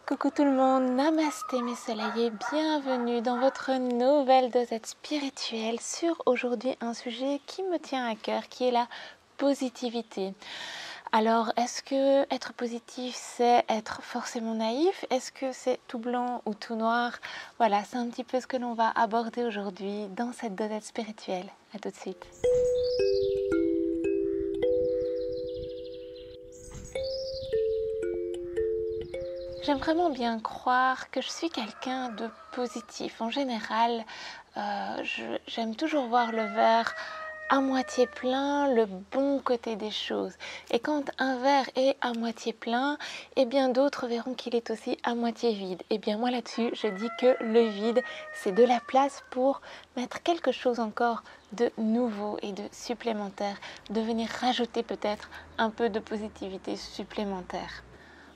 Coucou tout le monde, namasté mes soleils et bienvenue dans votre nouvelle dosette spirituelle sur aujourd'hui un sujet qui me tient à cœur, qui est la positivité. Alors, est-ce que être positif, c'est être forcément naïf? Est-ce que c'est tout blanc ou tout noir? Voilà, c'est un petit peu ce que l'on va aborder aujourd'hui dans cette dosette spirituelle. À tout de suite. J'aime vraiment bien croire que je suis quelqu'un de positif. En général, j'aime toujours voir le verre à moitié plein, le bon côté des choses. Et quand un verre est à moitié plein, eh bien d'autres verront qu'il est aussi à moitié vide. Et bien moi là-dessus, je dis que le vide, c'est de la place pour mettre quelque chose encore de nouveau et de supplémentaire, de venir rajouter peut-être un peu de positivité supplémentaire.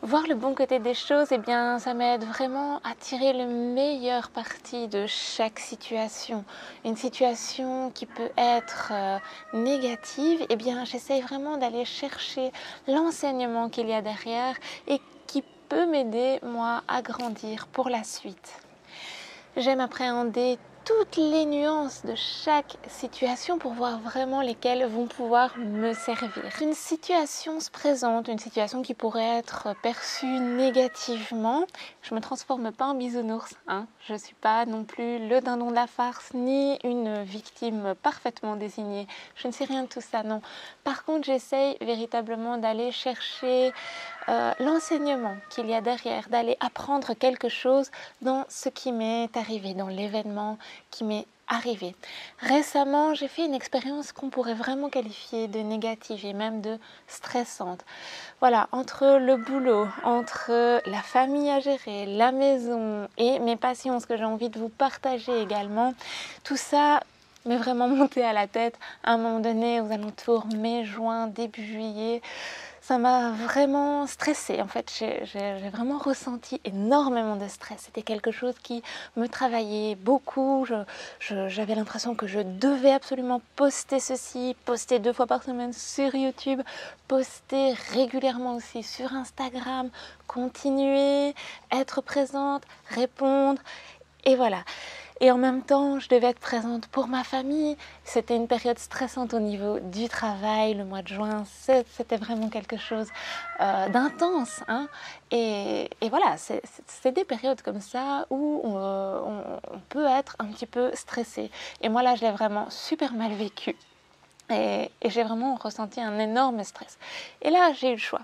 Voir le bon côté des choses, eh bien, ça m'aide vraiment à tirer le meilleur parti de chaque situation. Une situation qui peut être négative, eh bien, j'essaye vraiment d'aller chercher l'enseignement qu'il y a derrière et qui peut m'aider, moi, à grandir pour la suite. J'aime appréhender toutes les nuances de chaque situation pour voir vraiment lesquelles vont pouvoir me servir. Une situation se présente, une situation qui pourrait être perçue négativement. Je ne me transforme pas en bisounours, Je ne suis pas non plus le dindon de la farce, ni une victime parfaitement désignée. Je ne sais rien de tout ça, non. Par contre, j'essaye véritablement d'aller chercher l'enseignement qu'il y a derrière, d'aller apprendre quelque chose dans ce qui m'est arrivé, dans l'événement qui m'est arrivé. Récemment, j'ai fait une expérience qu'on pourrait vraiment qualifier de négative et même de stressante. Voilà, entre le boulot, entre la famille à gérer, la maison et mes passions, ce que j'ai envie de vous partager également, tout ça m'est vraiment monté à la tête à un moment donné, aux alentours mai, juin, début juillet. Ça m'a vraiment stressée. En fait, j'ai vraiment ressenti énormément de stress. C'était quelque chose qui me travaillait beaucoup. J'avais l'impression que je devais absolument poster ceci, poster 2 fois par semaine sur YouTube, poster régulièrement aussi sur Instagram, continuer, être présente, répondre. Et voilà. Et en même temps, je devais être présente pour ma famille. C'était une période stressante au niveau du travail. Le mois de juin, c'était vraiment quelque chose d'intense. Et voilà, c'est des périodes comme ça où on peut être un petit peu stressé. Et moi là, je l'ai vraiment super mal vécu. Et j'ai vraiment ressenti un énorme stress. Et là, j'ai eu le choix.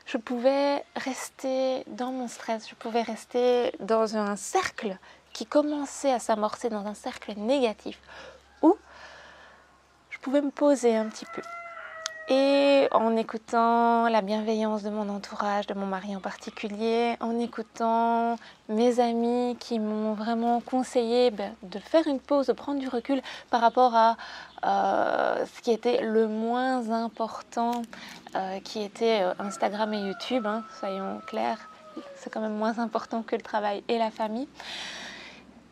Je pouvais rester dans mon stress, je pouvais rester dans un cercle qui commençait à s'amorcer dans un cercle négatif, ou je pouvais me poser un petit peu. Et en écoutant la bienveillance de mon entourage, de mon mari en particulier, en écoutant mes amis qui m'ont vraiment conseillé de faire une pause, de prendre du recul par rapport à ce qui était le moins important, qui était Instagram et YouTube, soyons clairs, c'est quand même moins important que le travail et la famille.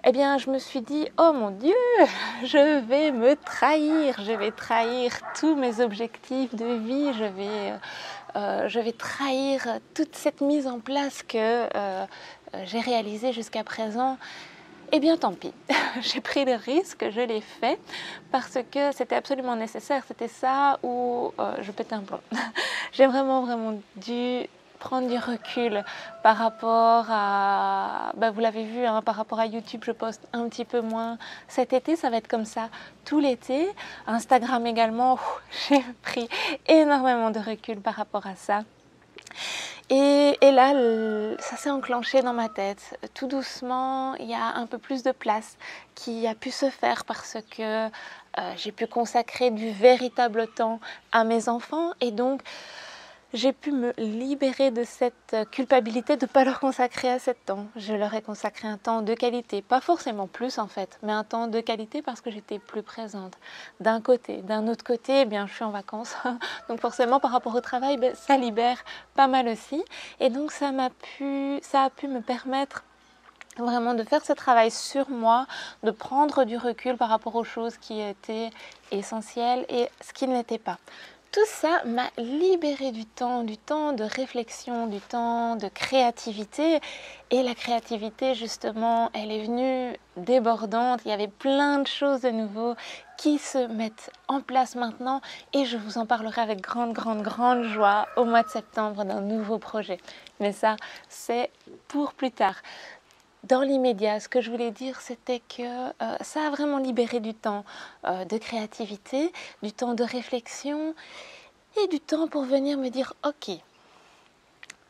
Eh bien, je me suis dit, oh mon Dieu, je vais me trahir, je vais trahir tous mes objectifs de vie, je vais trahir toute cette mise en place que j'ai réalisée jusqu'à présent. Eh bien, tant pis, j'ai pris le risque, je l'ai fait parce que c'était absolument nécessaire, c'était ça où je pétais un plomb. J'ai vraiment dû prendre du recul par rapport à, vous l'avez vu, par rapport à YouTube, je poste un petit peu moins. Cet été, ça va être comme ça tout l'été. Instagram également, j'ai pris énormément de recul par rapport à ça. Et là, ça s'est enclenché dans ma tête. Tout doucement, il y a un peu plus de place qui a pu se faire parce que j'ai pu consacrer du véritable temps à mes enfants et donc j'ai pu me libérer de cette culpabilité de ne pas leur consacrer assez de temps. Je leur ai consacré un temps de qualité, pas forcément plus en fait, mais un temps de qualité parce que j'étais plus présente d'un côté. D'un autre côté, eh bien, je suis en vacances, donc forcément par rapport au travail, ça libère pas mal aussi. Et donc ça a pu me permettre vraiment de faire ce travail sur moi, de prendre du recul par rapport aux choses qui étaient essentielles et ce qui ne l'était pas. tout ça m'a libéré du temps de réflexion, du temps de créativité. Et la créativité, justement, elle est venue débordante. Il y avait plein de choses de nouveau qui se mettent en place maintenant. Et je vous en parlerai avec grande joie au mois de septembre d'un nouveau projet. Mais ça, c'est pour plus tard. Dans l'immédiat, ce que je voulais dire, c'était que ça a vraiment libéré du temps de créativité, du temps de réflexion et du temps pour venir me dire « Ok,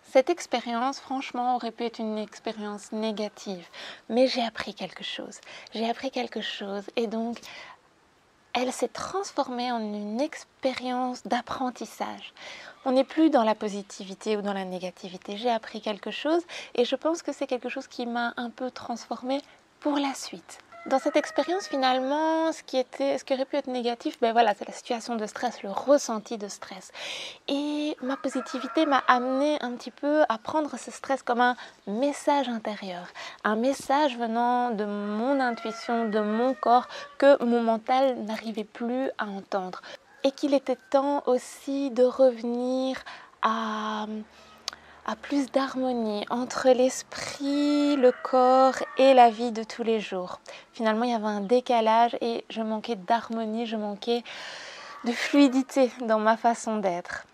cette expérience, franchement, aurait pu être une expérience négative, mais j'ai appris quelque chose. J'ai appris quelque chose et donc elle s'est transformée en une expérience d'apprentissage. On n'est plus dans la positivité ou dans la négativité. J'ai appris quelque chose et je pense que c'est quelque chose qui m'a un peu transformée pour la suite. Dans cette expérience, finalement, ce qui aurait pu être négatif, ben voilà, c'est la situation de stress, le ressenti de stress. Et ma positivité m'a amené un petit peu à prendre ce stress comme un message intérieur, un message venant de mon intuition, de mon corps, que mon mental n'arrivait plus à entendre. Et qu'il était temps aussi de revenir à plus d'harmonie entre l'esprit, le corps et la vie de tous les jours. Finalement, il y avait un décalage et je manquais d'harmonie, je manquais de fluidité dans ma façon d'être.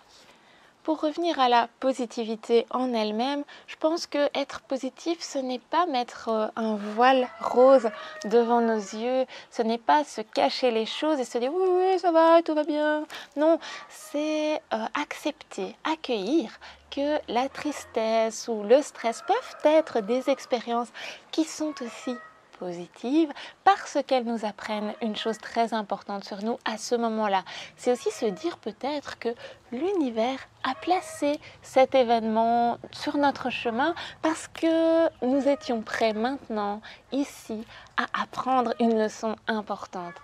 Pour revenir à la positivité en elle-même, je pense que être positif, ce n'est pas mettre un voile rose devant nos yeux, ce n'est pas se cacher les choses et se dire oui, oui, ça va, tout va bien. Non, c'est accepter, accueillir que la tristesse ou le stress peuvent être des expériences qui sont aussi positives parce qu'elles nous apprennent une chose très importante sur nous à ce moment-là. C'est aussi se dire peut-être que l'univers a placé cet événement sur notre chemin parce que nous étions prêts maintenant, ici, à apprendre une leçon importante.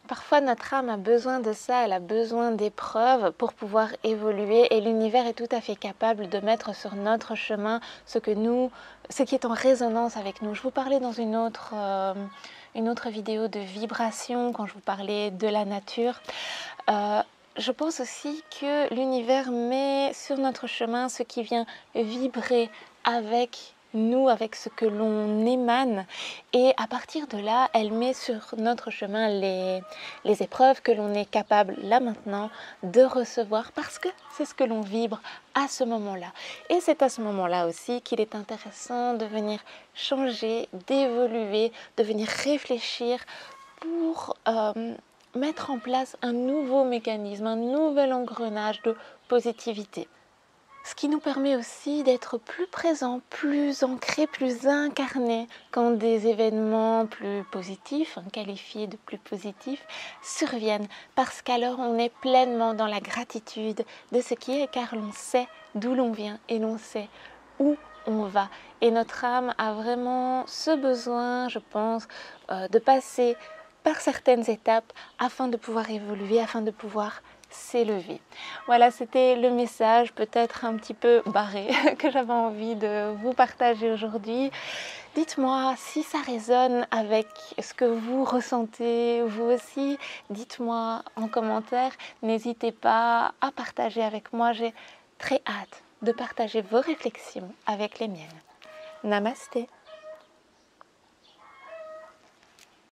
Parfois, notre âme a besoin de ça, elle a besoin d'épreuves pour pouvoir évoluer et l'univers est tout à fait capable de mettre sur notre chemin ce qui est en résonance avec nous. Je vous parlais dans une autre vidéo de vibration quand je vous parlais de la nature. Je pense aussi que l'univers met sur notre chemin ce qui vient vibrer avec nous, avec ce que l'on émane. Et à partir de là, elle met sur notre chemin les épreuves que l'on est capable, là maintenant, de recevoir parce que c'est ce que l'on vibre à ce moment-là. Et c'est à ce moment-là aussi qu'il est intéressant de venir changer, d'évoluer, de venir réfléchir pour mettre en place un nouveau mécanisme, un nouvel engrenage de positivité. Ce qui nous permet aussi d'être plus présents, plus ancrés, plus incarnés quand des événements plus positifs, qualifiés de plus positifs, surviennent. Parce qu'alors on est pleinement dans la gratitude de ce qui est, car l'on sait d'où l'on vient et l'on sait où on va. Et notre âme a vraiment ce besoin, je pense, de passer par certaines étapes afin de pouvoir évoluer, afin de pouvoir s'élever. Voilà, c'était le message peut-être un petit peu barré que j'avais envie de vous partager aujourd'hui. Dites-moi si ça résonne avec ce que vous ressentez vous aussi. Dites-moi en commentaire. N'hésitez pas à partager avec moi. J'ai très hâte de partager vos réflexions avec les miennes. Namasté.